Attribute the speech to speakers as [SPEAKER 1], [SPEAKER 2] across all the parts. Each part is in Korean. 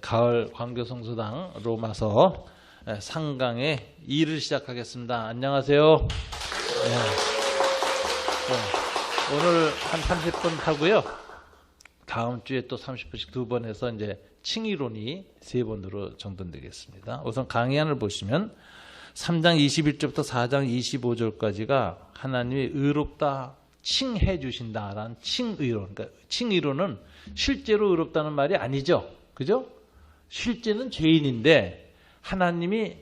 [SPEAKER 1] 가을 광교성수당 로마서 3강의 2를 시작하겠습니다. 안녕하세요. 오늘 한 30분 하고요. 다음 주에 또 30분씩 2번 해서 이제 칭의론이 3번으로 정돈되겠습니다. 우선 강의안을 보시면 3장 21절부터 4장 25절까지가 하나님이 의롭다 칭해 주신다라는 칭의론. 그러니까 칭의론은 실제로 의롭다는 말이 아니죠. 그죠? 실제는 죄인인데 하나님이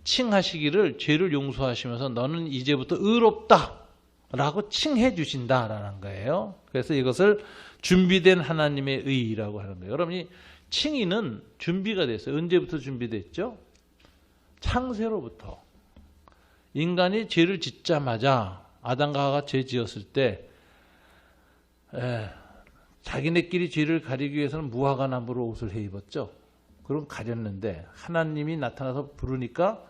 [SPEAKER 1] 칭하시기를 죄를 용서하시면서 너는 이제부터 의롭다라고 칭해 주신다라는 거예요. 그래서 이것을 준비된 하나님의 의라고 하는 거예요. 여러분이 칭의는 준비가 됐어요. 언제부터 준비됐죠? 창세로부터. 인간이 죄를 짓자마자 아담과 하와가 죄 지었을 때 자기네끼리 죄를 가리기 위해서는 무화과 나무로 옷을 해 입었죠. 그럼 가렸는데 하나님이 나타나서 부르니까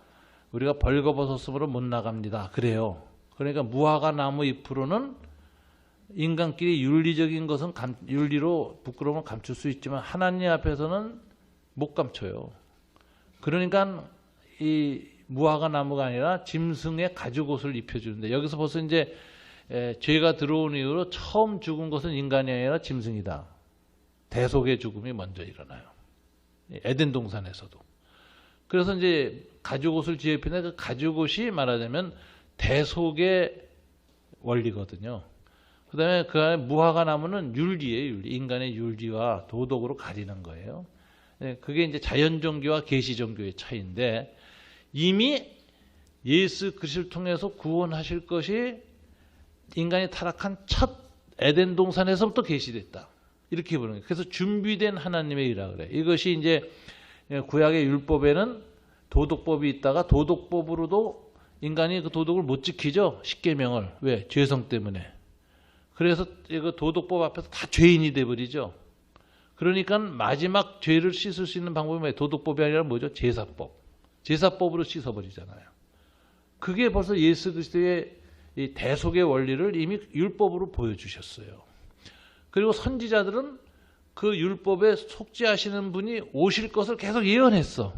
[SPEAKER 1] 우리가 벌거벗었으므로 못 나갑니다. 그래요. 그러니까 무화과 나무 잎으로는 인간끼리 윤리적인 것은 윤리로 부끄러움을 감출 수 있지만 하나님 앞에서는 못 감춰요. 그러니까 이 무화과 나무가 아니라 짐승의 가죽옷을 입혀주는데 여기서 벌써 이제 죄가 들어온 이후로 처음 죽은 것은 인간이 아니라 짐승이다. 대속의 죽음이 먼저 일어나요. 에덴 동산에서도. 그래서 이제 가죽옷을 지어입히는데 그 가죽옷이 말하자면 대속의 원리거든요. 그 다음에 그 안에 무화과 나무는 윤리예요. 윤리. 인간의 윤리와 도덕으로 가리는 거예요. 그게 이제 자연종교와 계시종교의 차이인데 이미 예수 그리스도를 통해서 구원하실 것이 인간이 타락한 첫 에덴 동산에서부터 계시됐다. 이렇게 보는 거예요. 그래서 준비된 하나님의 일이라 그래요. 이것이 이제 구약의 율법에는 도덕법이 있다가 도덕법으로도 인간이 그 도덕을 못 지키죠. 십계명을. 왜? 죄성 때문에. 그래서 이거 도덕법 앞에서 다 죄인이 돼버리죠. 그러니까 마지막 죄를 씻을 수 있는 방법이 뭐예요? 도덕법이 아니라 뭐죠? 제사법. 제사법으로 씻어버리잖아요. 그게 벌써 예수 그리스도의 이 대속의 원리를 이미 율법으로 보여주셨어요. 그리고 선지자들은 그 율법에 속죄하시는 분이 오실 것을 계속 예언했어.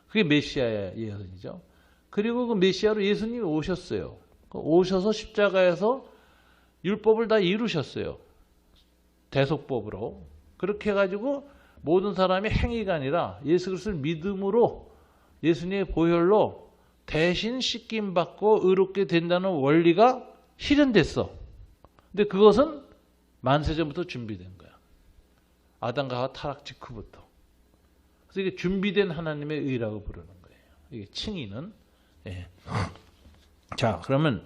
[SPEAKER 1] 그게 메시아의 예언이죠. 그리고 그 메시아로 예수님이 오셨어요. 오셔서 십자가에서 율법을 다 이루셨어요. 대속법으로. 그렇게 해가지고 모든 사람이 행위가 아니라 예수 그리스도를 믿음으로 예수님의 보혈로 대신 씻김받고 의롭게 된다는 원리가 실현됐어. 근데 그것은 만세전부터 준비된 거야. 아담과 하와 타락 직후부터. 그래서 이게 준비된 하나님의 의라고 부르는 거예요. 이게 칭의는. 예. 자, 그러면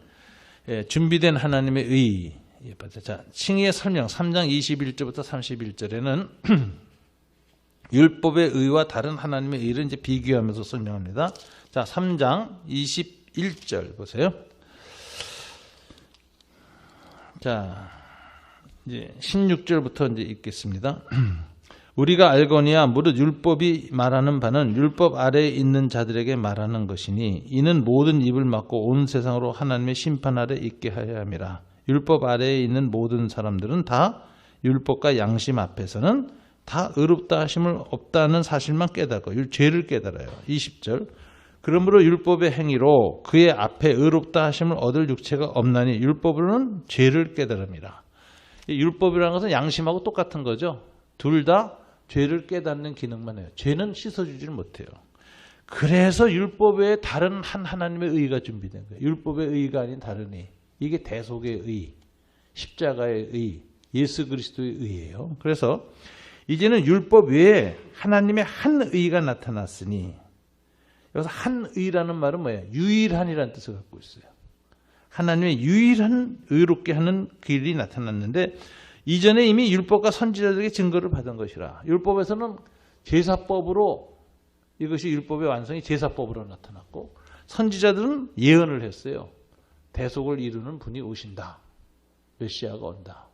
[SPEAKER 1] 준비된 하나님의 의. 자, 칭의의 설명 3장 21절부터 31절에는 율법의 의와 다른 하나님의 의를 이제 비교하면서 설명합니다. 자, 3장 21절 보세요. 자, 이제 16절부터 이제 읽겠습니다. 우리가 알거니와 무릇 율법이 말하는 바는 율법 아래에 있는 자들에게 말하는 것이니 이는 모든 입을 막고 온 세상으로 하나님의 심판 아래 있게 하여야 함이라. 율법 아래에 있는 모든 사람들은 다 율법과 양심 앞에서는 다 의롭다 하심을 없다는 사실만 깨닫고 죄를 깨달아요. 20절. 그러므로 율법의 행위로 그의 앞에 의롭다 하심을 얻을 육체가 없나니 율법으로는 죄를 깨달음이라. 율법이라는 것은 양심하고 똑같은 거죠. 둘 다 죄를 깨닫는 기능만 해요. 죄는 씻어주지를 못해요. 그래서 율법 외에 다른 한 하나님의 의가 준비된 거예요. 율법의 의가 아닌 다른 의. 이게 대속의 의, 십자가의 의, 예수 그리스도의 의예요. 그래서 이제는 율법 외에 하나님의 한 의가 나타났으니 여기서 한 의라는 말은 뭐예요? 유일한이라는 뜻을 갖고 있어요. 하나님의 유일한 의롭게 하는 길이 나타났는데 이전에 이미 율법과 선지자들에게 증거를 받은 것이라. 율법에서는 제사법으로 이것이 율법의 완성이 제사법으로 나타났고 선지자들은 예언을 했어요. 대속을 이루는 분이 오신다. 메시아가 온다.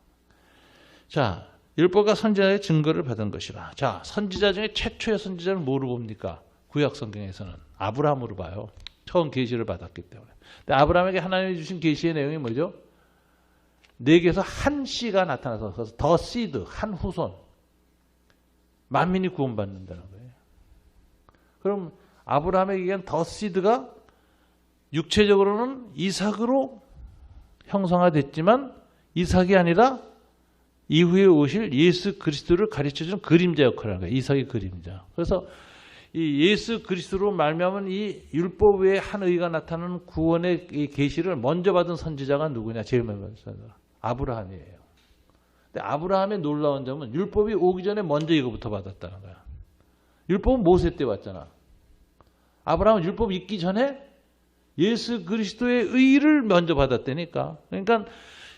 [SPEAKER 1] 자, 율법과 선지자의 증거를 받은 것이라. 자, 선지자 중에 최초의 선지자는 뭐로 봅니까? 구약 성경에서는 아브라함으로 봐요. 처음 계시를 받았기 때문에. 근데 아브라함에게 하나님이 주신 계시의 내용이 뭐죠? 네개에서 한 씨가 나타나서 더 시드, 한 후손. 만민이 구원받는다는 거예요. 그럼 아브라함에게 얘기한 더 시드가 육체적으로는 이삭으로 형성화됐지만 이삭이 아니라 이후에 오실 예수 그리스도를 가르쳐주는 그림자 역할을 하는 거예요. 이삭의 그림자. 그래서 이 예수 그리스도로 말미암은 이 율법 외에 한 의가 나타나는 구원의 이 계시를 먼저 받은 선지자가 누구냐? 제일 먼저 받은 선지자가 아브라함이에요. 근데 아브라함의 놀라운 점은 율법이 오기 전에 먼저 이거부터 받았다는 거야. 율법은 모세 때 왔잖아. 아브라함은 율법 있기 전에 예수 그리스도의 의를 먼저 받았다니까. 그러니까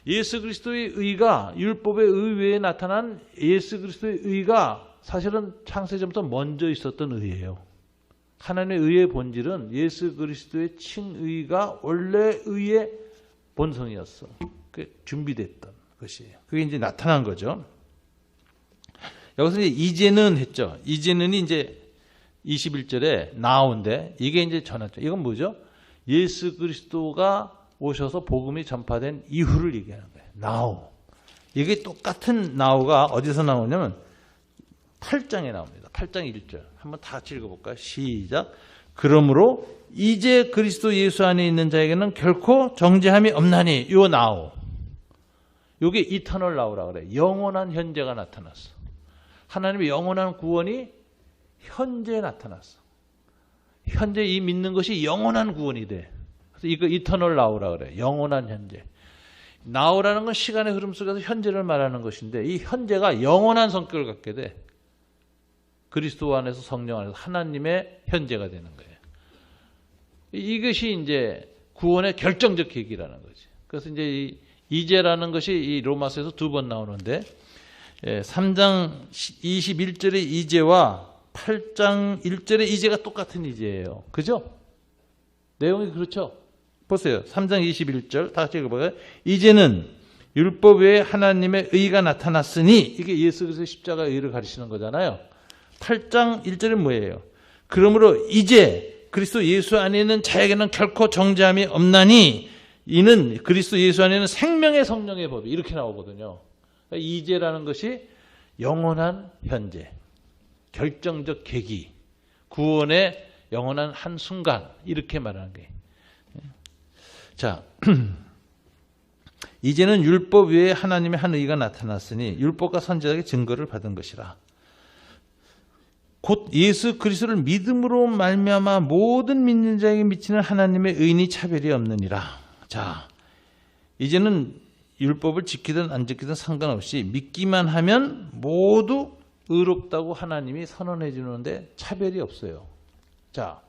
[SPEAKER 1] 예수 그리스도의 의가 율법의 의 외에 나타난 예수 그리스도의 의가 사실은 창세전부터 먼저 있었던 의예요. 하나님의 의의 본질은 예수 그리스도의 칭의가 원래 의의 본성이었어. 그게 준비됐던 것이에요. 그게 이제 나타난 거죠. 여기서 이제는 했죠. 이제는이 이제 21절에 now인데 이게 이제 전하죠. 이건 뭐죠? 예수 그리스도가 오셔서 복음이 전파된 이후를 얘기하는 거예요. now. 이게 똑같은 now가 어디서 나오냐면 8장에 나옵니다. 8장 1절. 한번 다 같이 읽어볼까요? 시작. 그러므로 이제 그리스도 예수 안에 있는 자에게는 결코 정죄함이 없나니. 요 now. 요게 이터널 now라 그래. 영원한 현재가 나타났어. 하나님의 영원한 구원이 현재에 나타났어. 현재 이 믿는 것이 영원한 구원이 돼. 그래서 이거 이터널 now라 그래. 영원한 현재. now라는 건 시간의 흐름 속에서 현재를 말하는 것인데 이 현재가 영원한 성격을 갖게 돼. 그리스도 안에서 성령 안에서 하나님의 현재가 되는 거예요. 이것이 이제 구원의 결정적 계기라는 거지. 그래서 이제 이제라는 것이 이 로마서에서 2번 나오는데 3장 21절의 이제와 8장 1절의 이제가 똑같은 이제예요. 그죠? 내용이 그렇죠? 보세요. 3장 21절 다 같이 읽어봐요. 이제는 율법 외에 하나님의 의가 나타났으니 이게 예수 그리스도의 십자가의 의를 가리키는 거잖아요. 8장 1절은 뭐예요? 그러므로 이제 그리스도 예수 안에 있는 자에게는 결코 정죄함이 없나니 이는 그리스도 예수 안에는 생명의 성령의 법이 이렇게 나오거든요. 그러니까 이제라는 것이 영원한 현재, 결정적 계기, 구원의 영원한 한순간 이렇게 말하는 거예요. 자, 이제는 율법 외에 하나님의 한 의가 나타났으니 율법과 선지자에게 증거를 받은 것이라. 곧 예수 그리스도를 믿음으로 말미암아 모든 믿는 자에게 미치는 하나님의 의인이 차별이 없느니라. 자, 이제는 율법을 지키든 안 지키든 상관없이 믿기만 하면 모두 의롭다고 하나님이 선언해 주는데 차별이 없어요. 자,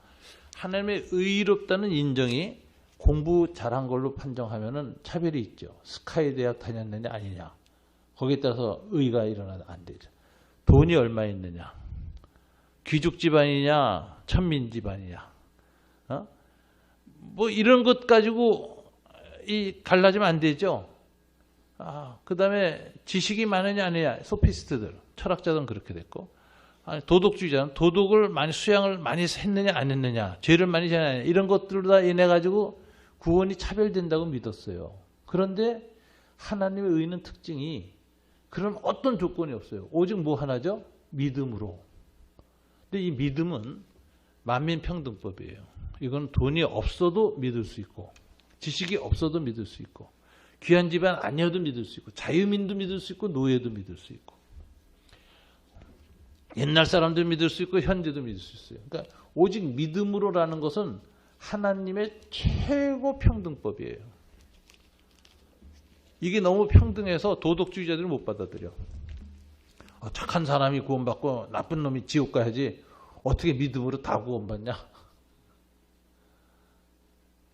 [SPEAKER 1] 하나님의 의롭다는 인정이 공부 잘한 걸로 판정하면은 차별이 있죠. 스카이 대학 다녔느냐 아니냐. 거기에 따라서 의가 일어나도 안 되죠. 돈이 얼마 있느냐. 귀족 집안이냐, 천민 집안이냐, 뭐 이런 것 가지고 갈라지면 안 되죠. 그 다음에 지식이 많으냐 아니냐, 소피스트들, 철학자들은 그렇게 됐고, 도덕주의자는 도덕을 많이 수양을 많이 했느냐 안 했느냐, 죄를 많이 지었느냐 이런 것들로 다 인해 가지고 구원이 차별된다고 믿었어요. 그런데 하나님의 의는 특징이 그런 어떤 조건이 없어요. 오직 뭐 하나죠? 믿음으로. 근데 이 믿음은 만민평등법이에요. 이건 돈이 없어도 믿을 수 있고 지식이 없어도 믿을 수 있고 귀한 집안 아니어도 믿을 수 있고 자유민도 믿을 수 있고 노예도 믿을 수 있고 옛날 사람도 믿을 수 있고 현재도 믿을 수 있어요. 그러니까 오직 믿음으로라는 것은 하나님의 최고 평등법이에요. 이게 너무 평등해서 도덕주의자들은 못 받아들여. 착한 사람이 구원받고 나쁜 놈이 지옥 가야지 어떻게 믿음으로 다 구원받냐.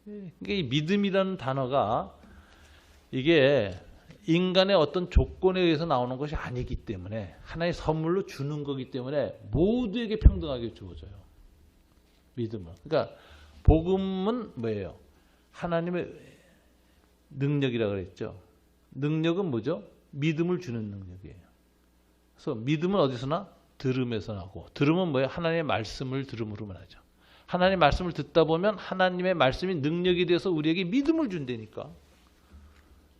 [SPEAKER 1] 그러니까 이 믿음이라는 단어가 이게 인간의 어떤 조건에 의해서 나오는 것이 아니기 때문에 하나의 선물로 주는 거기 때문에 모두에게 평등하게 주어져요. 믿음은. 그러니까 복음은 뭐예요? 하나님의 능력이라고 그랬죠. 능력은 뭐죠? 믿음을 주는 능력이에요. 그래서 믿음은 어디서 나? 들음에서 나고 들음은 뭐예요? 하나님의 말씀을 들음으로만 하죠. 하나님의 말씀을 듣다 보면 하나님의 말씀이 능력이 돼서 우리에게 믿음을 준다니까.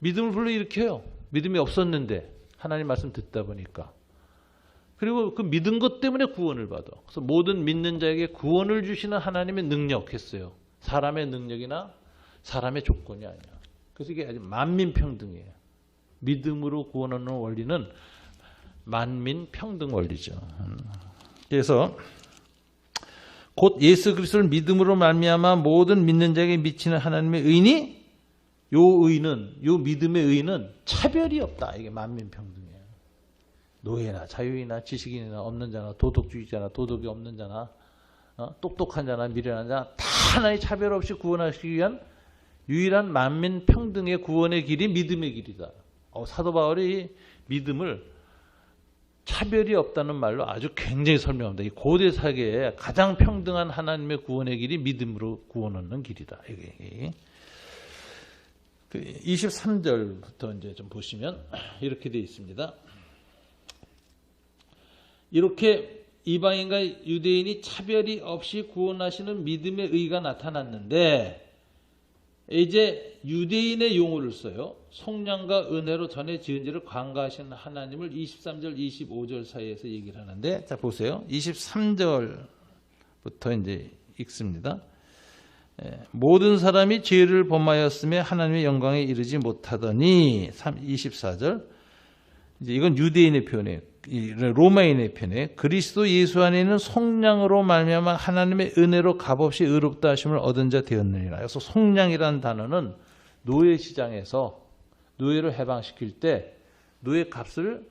[SPEAKER 1] 믿음을 불러일으켜요. 믿음이 없었는데 하나님 말씀 듣다 보니까. 그리고 그 믿은 것 때문에 구원을 받아. 그래서 모든 믿는 자에게 구원을 주시는 하나님의 능력 했어요. 사람의 능력이나 사람의 조건이 아니야. 그래서 이게 아주 만민평등이에요. 믿음으로 구원하는 원리는 만민평등 원리죠. 그래서 곧 예수 그리스도를 믿음으로 말미암아 모든 믿는 자에게 미치는 하나님의 의니, 요 믿음의 의는 차별이 없다. 이게 만민평등이에요. 노예나 자유인이나 지식인이나 없는 자나 도덕주의자나 도덕이 없는 자나 똑똑한 자나 미련한 자 다 하나의 차별 없이 구원하시기 위한 유일한 만민평등의 구원의 길이 믿음의 길이다. 사도 바울이 믿음을 차별이 없다는 말로 아주 굉장히 설명합니다. 이 고대 사계에 가장 평등한 하나님의 구원의 길이 믿음으로 구원 얻는 길이다. 이게 23절부터 이제 좀 보시면 이렇게 되어 있습니다. 이렇게 이방인과 유대인이 차별이 없이 구원하시는 믿음의 의가 나타났는데 이제 유대인의 용어를 써요. 속량과 은혜로 전에 지은 죄를 관가하시는 하나님을 23절, 25절 사이에서 얘기를 하는데 자 보세요. 23절부터 이제 읽습니다. 모든 사람이 죄를 범하였으며 하나님의 영광에 이르지 못하더니 24절 이제 이건 유대인의 표현이에요. 로마인의 표현에 그리스도 예수 안에 있는 속량으로 말미암아 하나님의 은혜로 값없이 의롭다 하심을 얻은 자 되었느니라. 그래서 속량이라는 단어는 노예 시장에서 노예를 해방시킬 때 노예 값을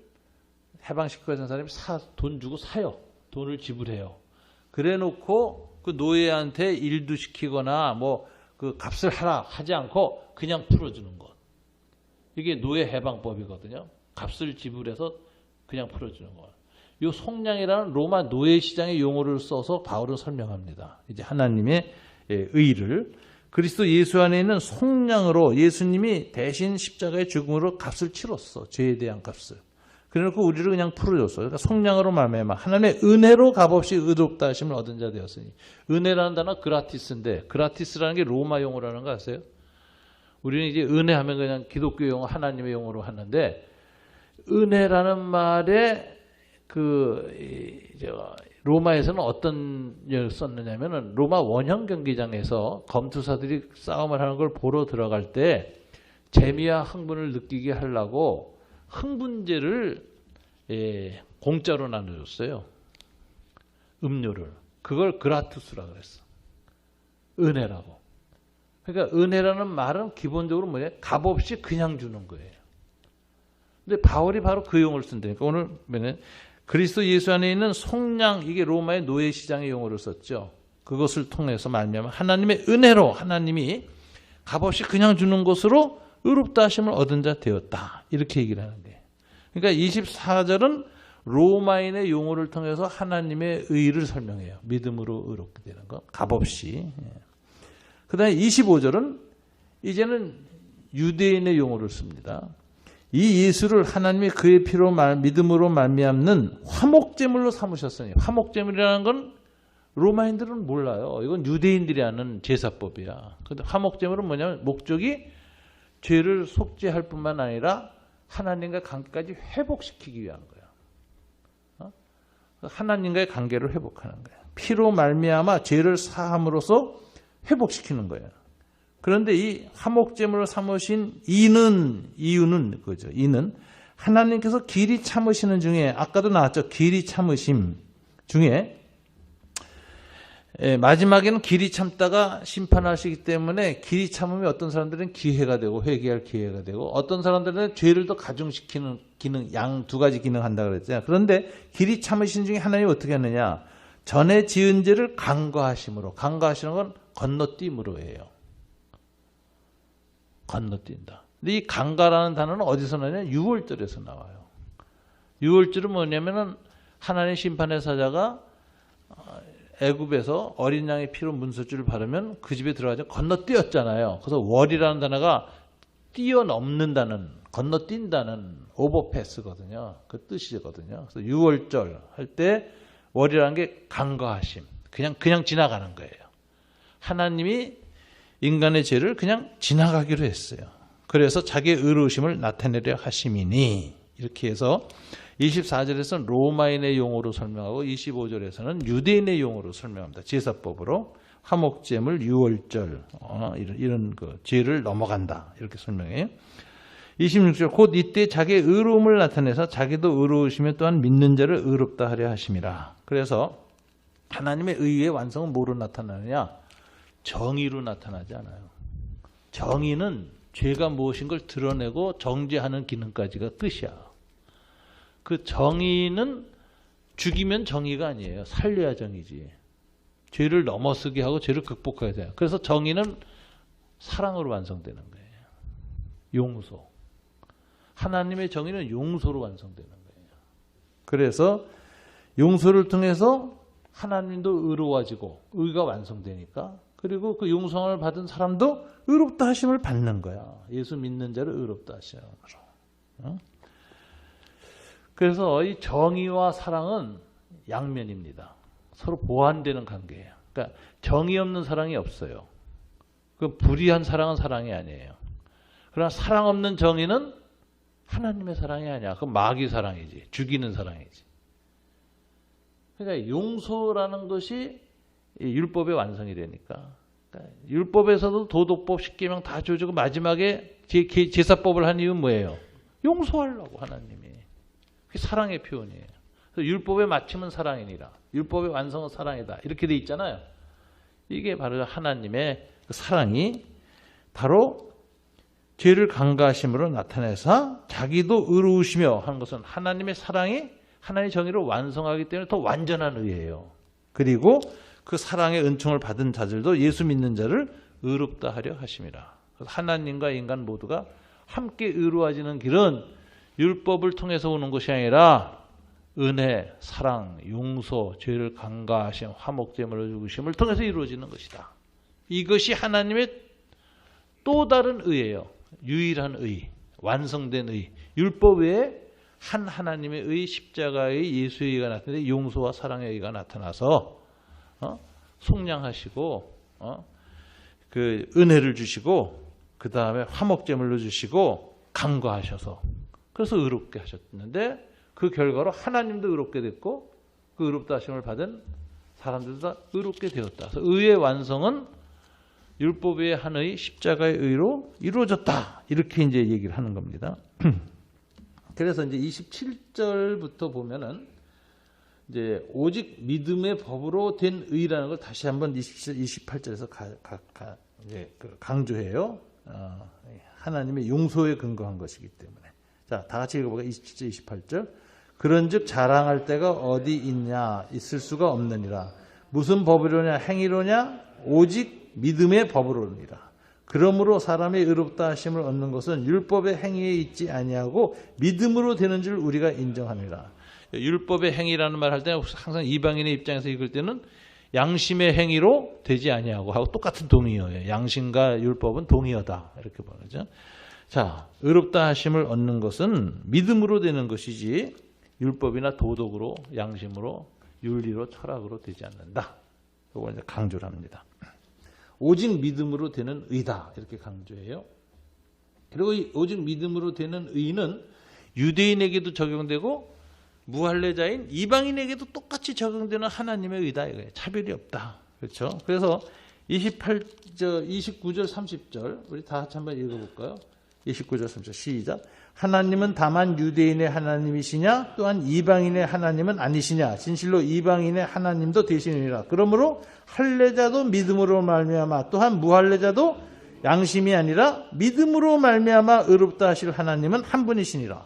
[SPEAKER 1] 해방시키고 하는 사람이 돈 주고 사요. 돈을 지불해요. 그래 놓고 그 노예한테 일도 시키거나 뭐 그 값을 하라 하지 않고 그냥 풀어주는 것. 이게 노예 해방법이거든요. 값을 지불해서 그냥 풀어주는 거. 이 속량이라는 로마 노예 시장의 용어를 써서 바울은 설명합니다. 이제 하나님의 의를 그리스도 예수 안에 있는 속량으로 예수님이 대신 십자가의 죽음으로 값을 치렀어. 죄에 대한 값을. 그래놓고 우리를 그냥 풀어줬어. 그러니까 속량으로 말미암아 하나님의 은혜로 값없이 의롭다 하심을 얻은 자 되었으니 은혜라는 단어 그라티스인데 그라티스라는 게 로마 용어라는 거 아세요? 우리는 이제 은혜하면 그냥 기독교 용어 하나님의 용어로 하는데 은혜라는 말에 로마에서는 어떤 걸 썼느냐면은 로마 원형 경기장에서 검투사들이 싸움을 하는 걸 보러 들어갈 때 재미와 흥분을 느끼게 하려고 흥분제를 공짜로 나눠줬어요. 음료를. 그걸 그라투스라 그랬어. 은혜라고. 그러니까 은혜라는 말은 기본적으로 뭐예요? 값없이 그냥 주는 거예요. 근데 바울이 바로 그 용어를 쓴다니까. 오늘 그리스도 예수 안에 있는 속량, 이게 로마의 노예 시장의 용어를 썼죠. 그것을 통해서 말미암아 하나님의 은혜로 하나님이 값없이 그냥 주는 것으로 의롭다 하심을 얻은 자 되었다. 이렇게 얘기를 하는 거예요. 그러니까 24절은 로마인의 용어를 통해서 하나님의 의를 설명해요. 믿음으로 의롭게 되는 것. 값없이. 그 다음에 25절은 이제는 유대인의 용어를 씁니다. 이 예수를 하나님이 그의 피로 믿음으로 말미암는 화목제물로 삼으셨으니 화목제물이라는 건 로마인들은 몰라요. 이건 유대인들이 하는 제사법이야. 근데 화목제물은 뭐냐면 목적이 죄를 속죄할 뿐만 아니라 하나님과 관계까지 회복시키기 위한 거야. 하나님과의 관계를 회복하는 거야. 피로 말미암아 죄를 사함으로써 회복시키는 거예요. 그런데 이 화목제물을 삼으신 이유는 그거죠. 이는 하나님께서 길이 참으시는 중에 아까도 나왔죠. 길이 참으심 중에 마지막에는 길이 참다가 심판하시기 때문에 길이 참으면 어떤 사람들은 기회가 되고 회개할 기회가 되고 어떤 사람들은 죄를 더 가중시키는 기능, 양 두 가지 기능한다고 그랬잖아요. 그런데 길이 참으신 중에 하나님이 어떻게 하느냐. 전에 지은 죄를 간과하심으로. 간과하시는 건 건너뛰므로 해요. 건너뛴다. 근데 이 간과라는 단어는 어디서 나냐면 6월절에서 나와요. 6월절은 뭐냐면은 하나님의 심판의 사자가 애굽에서 어린 양의 피로 문설주를 바르면 그 집에 들어가서 건너뛰었잖아요. 그래서 월이라는 단어가 뛰어넘는다는, 건너뛴다는 오버패스거든요. 그 뜻이거든요. 그래서 6월절 할 때 월이라는 게 간과하심. 그냥 지나가는 거예요. 하나님이 인간의 죄를 그냥 지나가기로 했어요. 그래서 자기의 의로우심을 나타내려 하심이니 이렇게 해서 24절에서는 로마인의 용어로 설명하고 25절에서는 유대인의 용어로 설명합니다. 제사법으로 화목제물, 유월절 이런 그 죄를 넘어간다 이렇게 설명해요. 26절 곧 이때 자기의 의로움을 나타내서 자기도 의로우시며 또한 믿는 자를 의롭다 하려 하심이라. 그래서 하나님의 의의 완성은 뭐로 나타나느냐? 정의로 나타나지 않아요. 정의는 죄가 무엇인 걸 드러내고 정죄하는 기능까지가 끝이야. 그 정의는 죽이면 정의가 아니에요. 살려야 정의지. 죄를 넘어서게 하고 죄를 극복해야 돼요. 그래서 정의는 사랑으로 완성되는 거예요. 용서. 하나님의 정의는 용서로 완성되는 거예요. 그래서 용서를 통해서 하나님도 의로워지고 의가 완성되니까, 그리고 그 용서를 받은 사람도 의롭다 하심을 받는 거야. 예수 믿는 자를 의롭다 하심으로. 그래서 이 정의와 사랑은 양면입니다. 서로 보완되는 관계예요. 그러니까 정의 없는 사랑이 없어요. 그 불의한 사랑은 사랑이 아니에요. 그러나 사랑 없는 정의는 하나님의 사랑이 아니야. 그건 마귀 사랑이지. 죽이는 사랑이지. 그러니까 용서라는 것이 율법의 완성이 되니까. 그러니까 율법에서도 도덕법, 십계명 다 줘주고 마지막에 제사법을 한 이유는 뭐예요? 용서하려고 하나님이. 그게 사랑의 표현이에요. 그래서 율법의 마침은 사랑이니라. 율법의 완성은 사랑이다. 이렇게 돼 있잖아요. 이게 바로 하나님의 사랑이 바로 죄를 간과하심으로 나타내서 자기도 의로우시며 하는 것은 하나님의 사랑이 하나님의 정의를 완성하기 때문에 더 완전한 의예요. 그리고 그 사랑의 은총을 받은 자들도 예수 믿는 자를 의롭다 하려 하심이라. 하나님과 인간 모두가 함께 의로워지는 길은 율법을 통해서 오는 것이 아니라 은혜, 사랑, 용서, 죄를 간과하심, 화목제물을 죽으심을 통해서 이루어지는 것이다. 이것이 하나님의 또 다른 의예요. 유일한 의, 완성된 의. 율법 외에 한 하나님의 의, 십자가의 예수의 의가 나타나는데 용서와 사랑의 의가 나타나서 속량하시고 그 은혜를 주시고 그 다음에 화목제물로 주시고 간과하셔서 그래서 의롭게 하셨는데 그 결과로 하나님도 의롭게 됐고 그 의롭다 하심을 받은 사람들도 다 의롭게 되었다. 그래서 의의 완성은 율법의 한의 십자가의 의로 이루어졌다. 이렇게 이제 얘기를 하는 겁니다. 그래서 이제 27절부터 보면은 이제 오직 믿음의 법으로 된 의라는 걸 다시 한번 28절에서 이제 강조해요. 하나님의 용서에 근거한 것이기 때문에. 자, 다 같이 읽어볼까요? 27절, 28절. 그런즉 자랑할 데가 어디 있냐? 있을 수가 없느니라. 무슨 법이로냐? 행위로냐? 오직 믿음의 법으로니라. 그러므로 사람의 의롭다 하심을 얻는 것은 율법의 행위에 있지 아니하고 믿음으로 되는 줄 우리가 인정합니다. 율법의 행위라는 말 할 때는 항상 이방인의 입장에서 읽을 때는 양심의 행위로 되지 아니하고 하고 똑같은 동의어예요. 양심과 율법은 동의어다. 이렇게 보죠. 자, 의롭다 하심을 얻는 것은 믿음으로 되는 것이지 율법이나 도덕으로, 양심으로, 윤리로, 철학으로 되지 않는다. 이걸 이제 강조를 합니다. 오직 믿음으로 되는 의다. 이렇게 강조해요. 그리고 이 오직 믿음으로 되는 의는 유대인에게도 적용되고 무할례자인 이방인에게도 똑같이 적용되는 하나님의 의다. 이거예요. 차별이 없다. 그렇죠? 그래서 29절, 30절 우리 다 같이 한번 읽어볼까요? 29절, 30절 시작. 하나님은 다만 유대인의 하나님이시냐 또한 이방인의 하나님은 아니시냐 진실로 이방인의 하나님도 되시느니라. 그러므로 할례자도 믿음으로 말미암아 또한 무할례자도 양심이 아니라 믿음으로 말미암아 의롭다 하실 하나님은 한 분이시니라.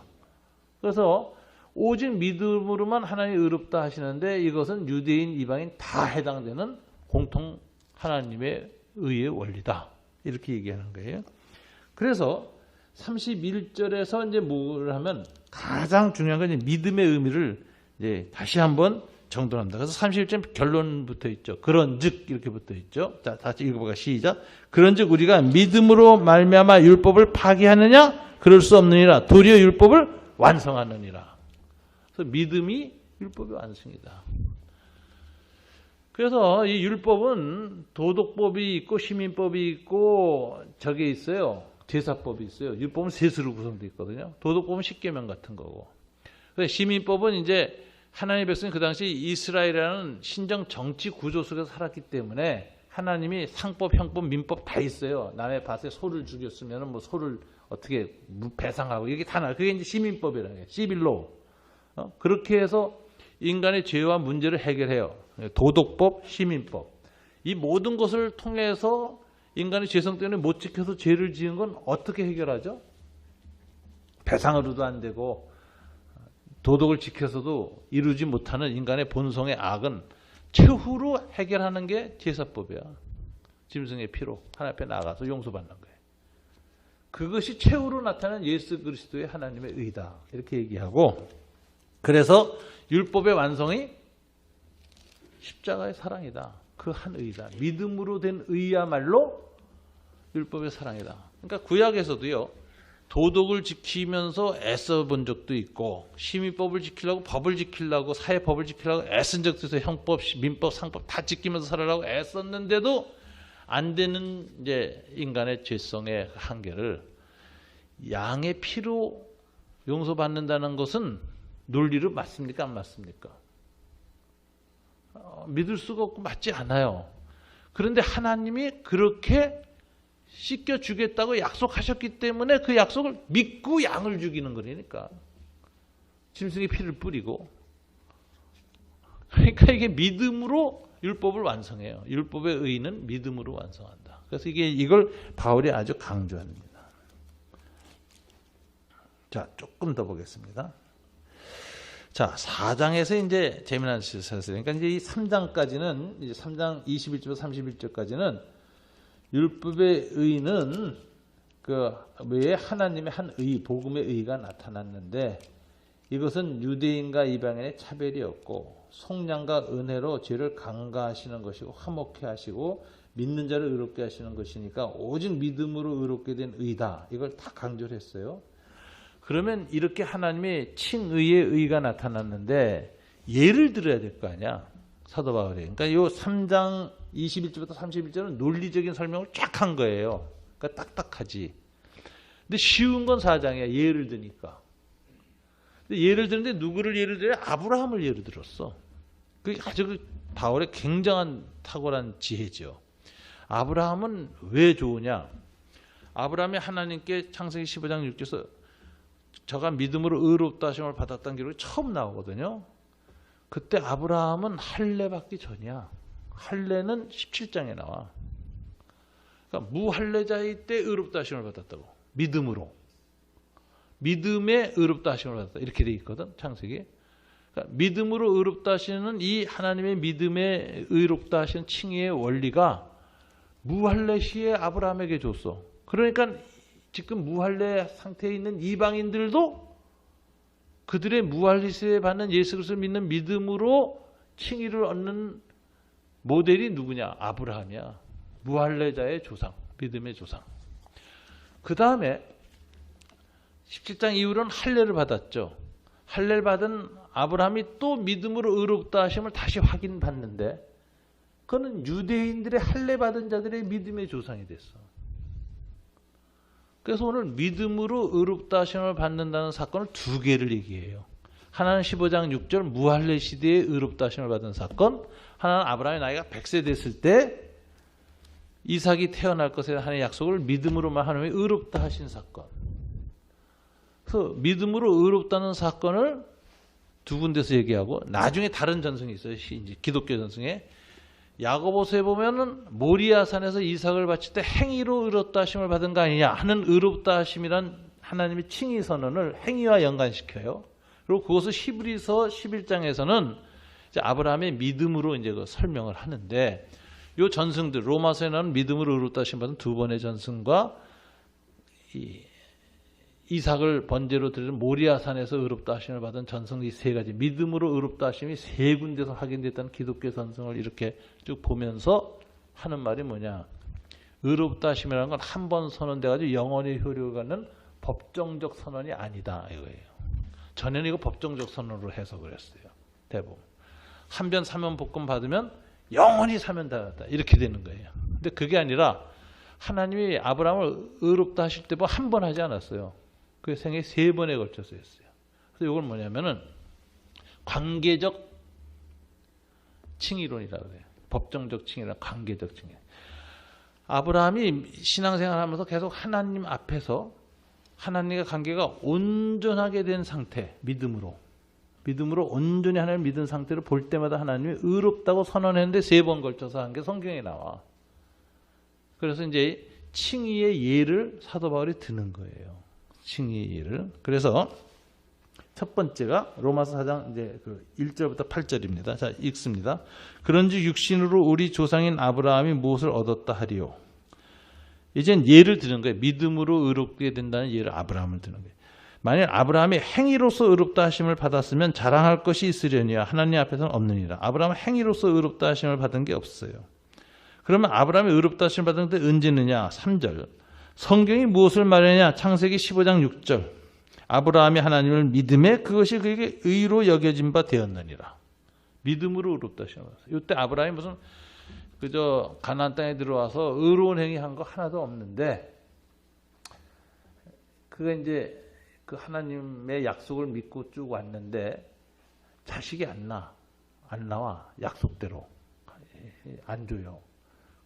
[SPEAKER 1] 그래서 오직 믿음으로만 하나님이 의롭다 하시는데 이것은 유대인, 이방인 다 해당되는 공통 하나님의 의의 원리다. 이렇게 얘기하는 거예요. 그래서 31절에서 이제 뭘 하면 가장 중요한 건 이제 믿음의 의미를 이제 다시 한번 정돈합니다. 그래서 31절 결론 붙어 있죠. 그런즉 이렇게 붙어 있죠. 자, 다시 읽어볼까요? 시작. 그런즉 우리가 믿음으로 말미암아 율법을 파기하느냐? 그럴 수 없느니라. 도리어 율법을 완성하느니라. 그래서 믿음이 율법의 완성이다. 그래서 이 율법은 도덕법이 있고 시민법이 있고 저게 있어요. 제사법이 있어요. 율법은 셋으로 구성되어 있거든요. 도덕법은 십계명 같은 거고. 시민법은 이제 하나님의 백성이 그 당시 이스라엘이라는 신정 정치 구조 속에서 살았기 때문에 하나님이 상법, 형법, 민법 다 있어요. 남의 밭에 소를 죽였으면 뭐 소를 어떻게 배상하고 이게 다 나. 그게 이제 시민법이라는 거예요. 시빌로. 그렇게 해서 인간의 죄와 문제를 해결해요. 도덕법, 시민법. 이 모든 것을 통해서 인간의 죄성 때문에 못 지켜서 죄를 지은 건 어떻게 해결하죠? 배상으로도 안 되고 도덕을 지켜서도 이루지 못하는 인간의 본성의 악은 최후로 해결하는 게 제사법이야. 짐승의 피로 하나님 앞에 나가서 용서받는 거예요. 그것이 최후로 나타나는 예수 그리스도의 하나님의 의다. 이렇게 얘기하고, 그래서 율법의 완성이 십자가의 사랑이다. 그 한 의다. 믿음으로 된 의야말로 율법의 사랑이다. 그러니까 구약에서도요, 도덕을 지키면서 애써 본 적도 있고, 시민법을 지키려고, 법을 지키려고, 사회법을 지키려고 애쓴 적도 있어요. 형법, 민법, 상법 다 지키면서 살아라고 애썼는데도 안 되는 이제 인간의 죄성의 한계를 양의 피로 용서받는다는 것은 논리로 맞습니까? 안 맞습니까? 믿을 수가 없고 맞지 않아요. 그런데 하나님이 그렇게 씻겨주겠다고 약속하셨기 때문에 그 약속을 믿고 양을 죽이는 거니까. 짐승의 피를 뿌리고. 그러니까 이게 믿음으로 율법을 완성해요. 율법의 의는 믿음으로 완성한다. 그래서 이걸 바울이 아주 강조합니다. 자, 조금 더 보겠습니다. 자, 4장에서 이제 재미난 시사를 그러니까 이제 이 3장까지는 이제 3장 21절부터 31절까지는 율법의 의는 그 외에 하나님의 한 의, 복음의 의가 나타났는데 이것은 유대인과 이방인의 차별이 없고 속량과 은혜로 죄를 강가하시는 것이고 화목케 하시고 믿는 자를 의롭게 하시는 것이니까 오직 믿음으로 의롭게 된 의다. 이걸 다 강조를 했어요. 그러면 이렇게 하나님의 칭의의 의가 나타났는데 예를 들어야 될 거 아니야. 사도 바울이. 그러니까 이 3장 21절부터 31절은 논리적인 설명을 쫙 한 거예요. 그러니까 딱딱하지. 근데 쉬운 건 4장이야. 예를 드니까. 근데 예를 드는데 누구를 예를 들어야? 아브라함을 예를 들었어. 그게 아주 바울의 굉장한 탁월한 지혜죠. 아브라함은 왜 좋으냐? 아브라함이 하나님께 창세기 15장 6절에서 저가 믿음으로 의롭다 하심을 받았다는 기록이 처음 나오거든요. 그때 아브라함은 할례 받기 전이야. 할례는 17장에 나와. 그러니까 무할례자일 때 의롭다 하심을 받았다고. 믿음으로. 믿음에 의롭다 하심을 받았다. 이렇게 돼 있거든. 창세기. 그러니까 믿음으로 의롭다 하시는 이 하나님의 믿음에 의롭다 하시는 칭의의 원리가 무할례 시에 아브라함에게 줬어. 그러니까 지금 무할례 상태에 있는 이방인들도 그들의 무할례 시에 받는 예수 그리스도를 믿는 믿음으로 칭의를 얻는 모델이 누구냐? 아브라함이야. 무할례자의 조상, 믿음의 조상. 그 다음에 17장 이후로는 할례를 받았죠. 할례를 받은 아브라함이 또 믿음으로 의롭다 하심을 다시 확인받는데 그거는 유대인들의 할례 받은 자들의 믿음의 조상이 됐어. 그래서 오늘 믿음으로 의롭다 하심을 받는다는 사건을 두 개를 얘기해요. 하나는 15장 6절 무할례 시대에 의롭다 하심을 받은 사건, 하나는 아브라함의 나이가 100세 됐을 때 이삭이 태어날 것에 대한 하나님의 약속을 믿음으로만 하나님이 의롭다 하신 사건. 그래서 믿음으로 의롭다는 사건을 두 군데서 얘기하고 나중에 다른 전승이 있어요. 이제 기독교 전승에 야고보서에 보면은 모리아산에서 이삭을 바칠 때 행위로 의롭다 하심을 받은 거 아니냐 하는 의롭다 하심이란 하나님의 칭의 선언을 행위와 연관시켜요. 그리고 그것을 히브리서 11장에서는 이제 아브라함의 믿음으로 이제 그 설명을 하는데 요 전승들 로마서에 나오는 믿음으로 의롭다 하심 받은 두 번의 전승과 이삭을 번제로 드리는 모리아산에서 의롭다 하심을 받은 전승 이 세 가지 믿음으로 의롭다 하심이 세 군데서 확인됐다는 기독교 전승을 이렇게 쭉 보면서 하는 말이 뭐냐? 의롭다 하심이라는 건 한 번 선언돼가지고 영원히 효력을 갖는 법정적 선언이 아니다 이거예요. 전에는 이거 법정적 선언으로 해석을 했어요. 대부분 한 변 사면 복권 받으면 영원히 사면 받았다 이렇게 되는 거예요. 근데 그게 아니라 하나님이 아브라함을 의롭다 하실 때 한 번 하지 않았어요. 그 생에 세 번에 걸쳐서 했어요. 그래서 이걸 뭐냐면은 관계적 칭의론이라고 해요. 법정적 칭의론, 관계적 칭의. 아브라함이 신앙생활하면서 계속 하나님 앞에서 하나님과 관계가 온전하게 된 상태, 믿음으로 온전히 하나님을 믿은 상태로 볼 때마다 하나님이 의롭다고 선언했는데 3번 걸쳐서 한 게 성경에 나와. 그래서 이제 칭의의 예를 사도 바울이 드는 거예요. 칭의의 예를. 그래서 첫 번째가 로마서 4장 이제 그 1절부터 8절입니다. 자, 읽습니다. 그런즉 육신으로 우리 조상인 아브라함이 무엇을 얻었다 하리요. 이젠 예를 드는 거예요. 믿음으로 의롭게 된다는 예를 아브라함을 드는 거예요. 만일 아브라함이 행위로서 의롭다 하심을 받았으면 자랑할 것이 있으려니와 하나님 앞에서는 없느니라. 아브라함은 행위로서 의롭다 하심을 받은 게 없어요. 그러면 아브라함이 의롭다 하심을 받은 게 언제느냐? 3절. 성경이 무엇을 말하느냐? 창세기 15장 6절. 아브라함이 하나님을 믿음에 그것이 그에게 의로 여겨진 바 되었느니라. 믿음으로 의롭다 하심을 받았어요. 이때 아브라함이 무슨 그저 가나안 땅에 들어와서 의로운 행위 한 거 하나도 없는데 그가 이제 그 하나님의 약속을 믿고 쭉 왔는데 자식이 안 나와. 약속대로 안 줘요.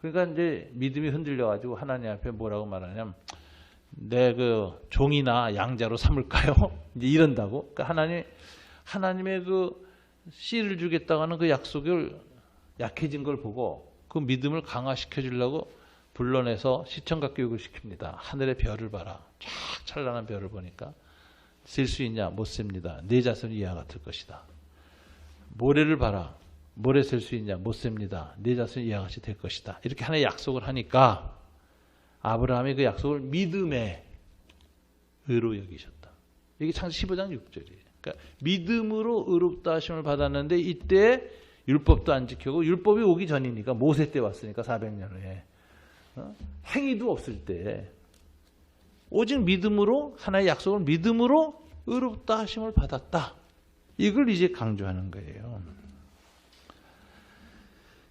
[SPEAKER 1] 그러니까 이제 믿음이 흔들려 가지고 하나님 앞에 뭐라고 말하냐면 내 그 종이나 양자로 삼을까요? 이제 이런다고. 그러니까 하나님의 그 씨를 주겠다고 하는 그 약속을 약해진 걸 보고 그 믿음을 강화시켜 주려고 불러내서 시청각 교육을 시킵니다. 하늘의 별을 봐라. 쫙 찬란한 별을 보니까 셀 수 있냐? 못 셉니다. 내 자손이 이와 같을 것이다. 모래를 봐라. 모래 셀 수 있냐? 못 셉니다. 내 자손이 이와 같이 될 것이다. 이렇게 하나의 약속을 하니까 아브라함이 그 약속을 믿음의 의로 여기셨다. 이게 창세기 15장 6절이에요. 그러니까 믿음으로 의롭다 하심을 받았는데 이때 율법도 안 지키고 율법이 오기 전이니까 모세 때 왔으니까 400년 후에 행위도 없을 때 오직 믿음으로 하나의 약속을 믿음으로 의롭다 하심을 받았다. 이걸 이제 강조하는 거예요.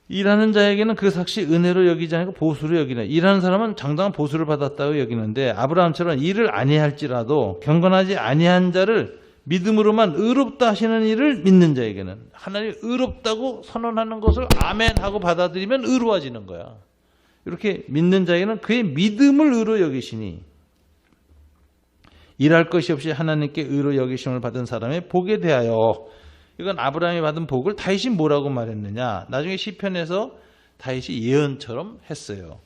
[SPEAKER 1] 일하는 자에게는 그 삭시 은혜로 여기지 않고 보수로 여기네. 일하는 사람은 정당한 보수를 받았다고 여기는데 아브라함처럼 일을 아니할지라도 경건하지 아니한 자를 믿음으로만 의롭다 하시는 일을 믿는 자에게는 하나님이 의롭다고 선언하는 것을 아멘 하고 받아들이면 의로워지는 거야. 이렇게 믿는 자에게는 그의 믿음을 의로 여기시니 일할 것이 없이 하나님께 의로 여기심을 받은 사람의 복에 대하여 이건 아브라함이 받은 복을 다윗이 뭐라고 말했느냐. 나중에 시편에서 다윗이 예언처럼 했어요.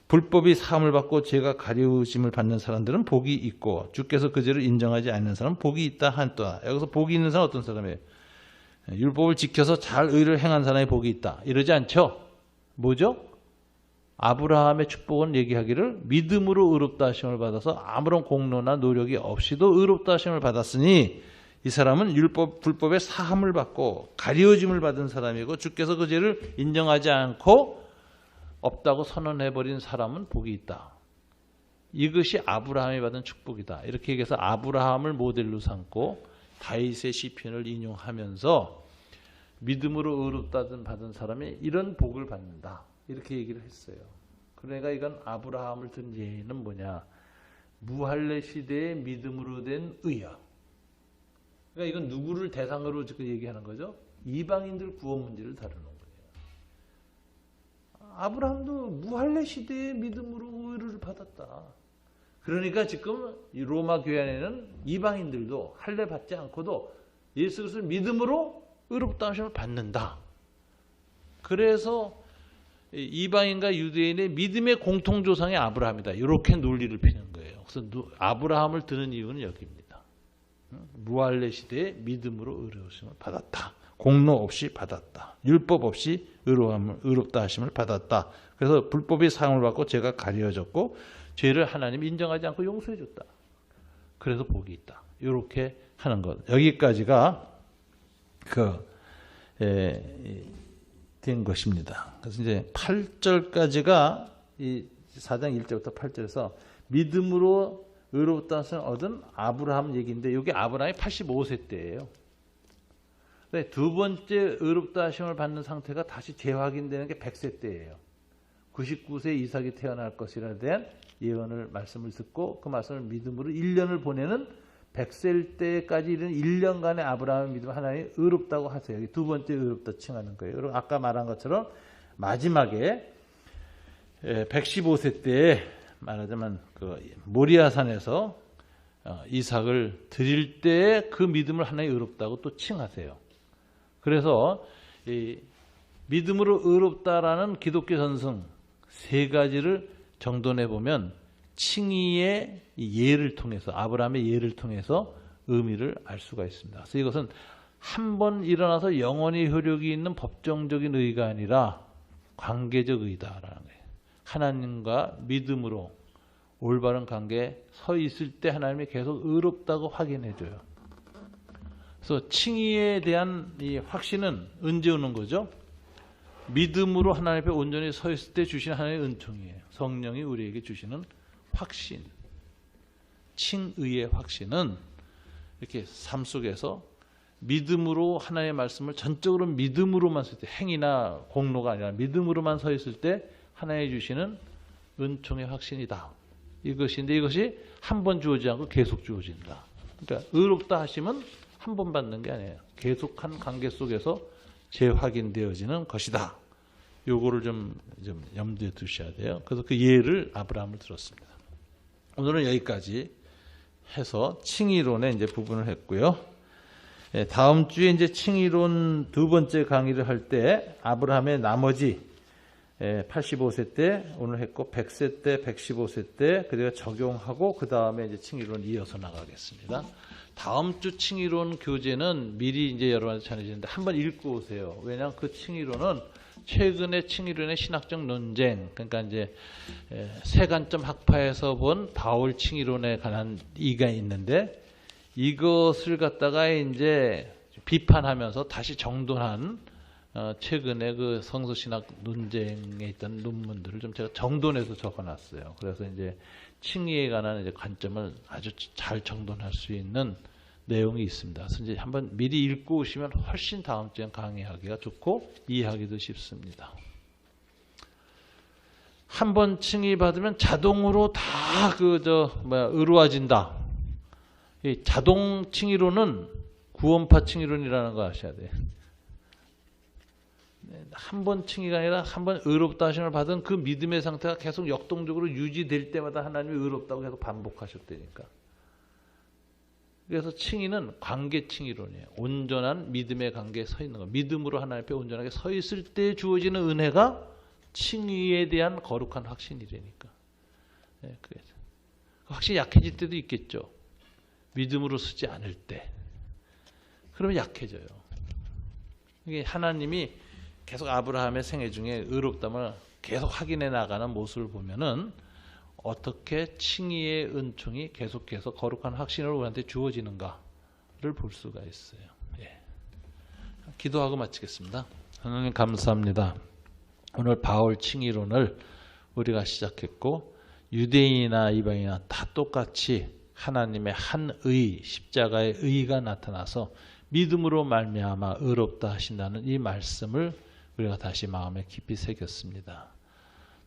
[SPEAKER 1] 불법이 사함을 받고 죄가 가려우심을 받는 사람들은 복이 있고 주께서 그 죄를 인정하지 않는 사람은 복이 있다 한또다. 여기서 복이 있는 사람은 어떤 사람이에요? 율법을 지켜서 잘 의를 행한 사람의 복이 있다. 이러지 않죠? 뭐죠? 아브라함의 축복은 얘기하기를 믿음으로 의롭다 하심을 받아서 아무런 공로나 노력이 없이도 의롭다 하심을 받았으니 이 사람은 불법의 사함을 받고 가려짐을 받은 사람이고 주께서 그 죄를 인정하지 않고 없다고 선언해버린 사람은 복이 있다. 이것이 아브라함이 받은 축복이다. 이렇게 얘기해서 아브라함을 모델로 삼고 다윗의 시편을 인용하면서 믿음으로 의롭다 받은 사람이 이런 복을 받는다. 이렇게 얘기를 했어요. 그러니까 이건 아브라함을 든 예는 뭐냐. 무할례 시대의 믿음으로 된 의야. 그러니까 이건 누구를 대상으로 지금 얘기하는 거죠? 이방인들 구원 문제를 다루는 거예요. 아브라함도 무할례 시대의 믿음으로 의를 받았다. 그러니까 지금 이 로마 교회 안에는 이방인들도 할례 받지 않고도 예수 그리스도를 믿음으로 의롭다 하심을 받는다. 그래서 이방인과 유대인의 믿음의 공통조상이 아브라함이다. 이렇게 논리를 피는 거예요. 그래서 아브라함을 드는 이유는 여기입니다. 무할례 시대에 믿음으로 의로우심을 받았다. 공로 없이 받았다. 율법 없이 의롭다 하심을 받았다. 그래서 불법이 사함을 받고 죄가 가려졌고 죄를 하나님이 인정하지 않고 용서해 줬다. 그래서 복이 있다. 이렇게 하는 것. 여기까지가 된 것입니다. 그래서 이제 8절까지가 이 4장 1절부터 8절에서 믿음으로 의롭다 하심을 얻은 아브라함 얘기인데 여기 아브라함이 85세 때예요. 두 번째 의롭다 하심을 받는 상태가 다시 재확인되는 게 100세 때예요. 99세 이삭이 태어날 것이라 대한 예언을 말씀을 듣고 그 말씀을 믿음으로 1년을 보내는 100세일 때까지 이르는 1년간의 아브라함의 믿음 하나님이 의롭다고 하세요. 여기 두 번째 의롭다 칭하는 거예요. 그리고 아까 말한 것처럼 마지막에 115세 때에 말하자면 그 모리아산에서 이삭을 드릴 때 그 믿음을 하나님이 의롭다고 또 칭하세요. 그래서 이 믿음으로 의롭다라는 기독교 전승 세 가지를 정돈해 보면 칭의의 예를 통해서 아브라함의 예를 통해서 의미를 알 수가 있습니다. 그래서 이것은 한 번 일어나서 영원히 효력이 있는 법정적인 의가 아니라 관계적 의다라는 거예요. 하나님과 믿음으로 올바른 관계에 서 있을 때 하나님이 계속 의롭다고 확인해 줘요. 그래서 칭의에 대한 이 확신은 언제 오는 거죠? 믿음으로 하나님 앞에 온전히 서 있을 때 주시는 하나님의 은총이에요. 성령이 우리에게 주시는 확신. 칭의의 확신은 이렇게 삶 속에서 믿음으로 하나님의 말씀을 전적으로 믿음으로만 서 있을 때, 행위나 공로가 아니라 믿음으로만 서 있을 때 하나님이 주시는 은총의 확신이다. 이것인데 이것이 한 번 주어지지 않고 계속 주어진다. 그러니까 의롭다 하시면 한 번 받는 게 아니에요. 계속한 관계 속에서 재확인되어지는 것이다. 요거를 좀 염두에 두셔야 돼요. 그래서 그 예를 아브라함을 들었습니다. 오늘은 여기까지 해서 칭의론의 이제 부분을 했고요. 다음 주에 이제 칭의론 두 번째 강의를 할 때 아브라함의 나머지 85세 때 오늘 했고 100세 때 115세 때 그대로 적용하고 그 다음에 이제 칭의론 이어서 나가겠습니다. 다음 주 칭의론 교재는 미리 이제 여러분한테 전해지는데 한번 읽고 오세요. 왜냐하면 그 칭의론은 최근의 칭의론의 신학적 논쟁, 그러니까 이제 세관점 학파에서 본 바울 칭의론에 관한 이가 있는데 이것을 갖다가 이제 비판하면서 다시 정돈한 최근에 그 성서신학 논쟁에 있던 논문들을 좀 제가 정돈해서 적어놨어요. 그래서 이제 칭의에 관한 이제 관점을 아주 잘 정돈할 수 있는 내용이 있습니다. 그래서 이제 한번 미리 읽고 오시면 훨씬 다음 주에 강의하기가 좋고 이해하기도 쉽습니다. 한번 칭의 받으면 자동으로 다 의로워진다. 이 자동 칭의론은 구원파 칭의론이라는 거 아셔야 돼요. 한 번 칭의가 아니라 한 번 의롭다 하심을 받은 그 믿음의 상태가 계속 역동적으로 유지될 때마다 하나님이 의롭다고 계속 반복하셨다니까. 그래서 칭의는 관계 칭의론이에요. 온전한 믿음의 관계에 서 있는 거. 믿음으로 하나님 앞에 온전하게 서 있을 때 주어지는 은혜가 칭의에 대한 거룩한 확신이라니까. 네, 그래서 확실히 약해질 때도 있겠죠. 믿음으로 서지 않을 때. 그러면 약해져요. 이게 하나님이 계속 아브라함의 생애 중에 의롭담을 계속 확인해 나가는 모습을 보면은 어떻게 칭의의 은총이 계속해서 거룩한 확신으로 우리한테 주어지는가를 볼 수가 있어요. 예. 기도하고 마치겠습니다. 하나님 감사합니다. 오늘 바울 칭의론을 우리가 시작했고 유대인이나 이방인이나 다 똑같이 하나님의 한 의, 십자가의 의가 나타나서 믿음으로 말미암아 의롭다 하신다는 이 말씀을 우리가 다시 마음에 깊이 새겼습니다.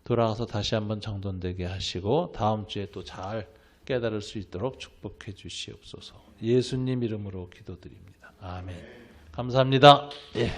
[SPEAKER 1] 돌아가서 다시 한번 정돈되게 하시고 다음 주에 또 잘 깨달을 수 있도록 축복해 주시옵소서. 예수님 이름으로 기도드립니다. 아멘. 감사합니다. 예.